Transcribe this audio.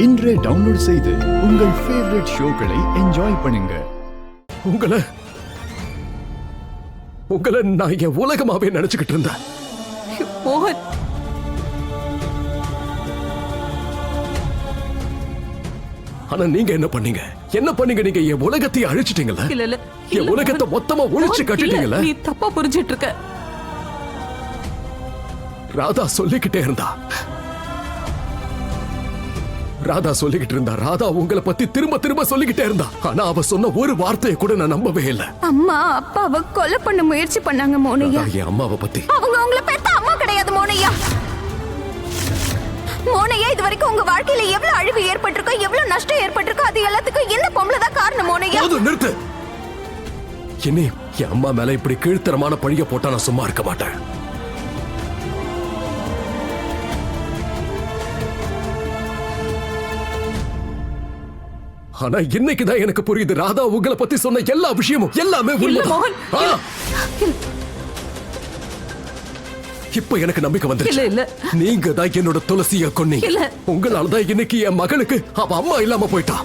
இன்றே டவுன்லோட் செய்து உங்கள் ஃபேவரட் ஷோக்களை என்ஜாய் பண்ணுங்க. உங்களை நான் என் உலகமாவே நினைச்சுக்கிட்டு இருந்தேன். மோகன், ஆனா நீங்க என்ன பண்ணீங்க? நீங்க என் உலகத்தையே அழிச்சிட்டீங்கல்ல. இல்ல என் உலகத்தை மொத்தமா ஒழிச்சு கட்டிட்டீங்கல்ல. நீ தப்பா புரிஞ்சிட்டு இருக்க. ராதா சொல்லிக்கிட்டே இருந்தா. ராதா உங்களை பத்தி திரும்ப திரும்ப சொல்லிக்கிட்டே இருந்தா. ஆனா அவ சொன்ன ஒரு வார்த்தையை கூட நான் நம்பவே இல்ல. அம்மா அப்பாவை கொலை பண்ண முயற்சி பண்ணாங்க மோனையா. என் அம்மாவை பத்தி அவங்க உங்களை பெத்த அம்மா கிடையாது மோனையா. மோனையா, இது வரைக்கும் உங்க வாழ்க்கையில எவ்வளவு அழிவு ஏற்பட்டிருக்கோ, எவ்வளவு நஷ்டம் ஏற்பட்டிருக்கோ, அது எல்லாத்துக்கும் இந்த பொம்பளை தான் காரணம் மோனையா. நிறுத்து. என்னையும் என் அம்மா மேல இப்படி கீழ்த்தரமான பழிய போட்டா நான் சும்மா இருக்க மாட்டேன். ஆனா இன்னைக்குதான் எனக்கு புரியுது, ராதா உங்களை பத்தி சொன்ன எல்லா விஷயமும் எல்லாமே உண்மைதான். இப்ப எனக்கு நம்பிக்கை வந்துருச்சு. நீங்க தான் என்னோட துளசிய கொன்னீங்க. உங்களாலதான் இன்னைக்கு என் மகளுக்கு அவ அம்மா இல்லாம போயிட்டா.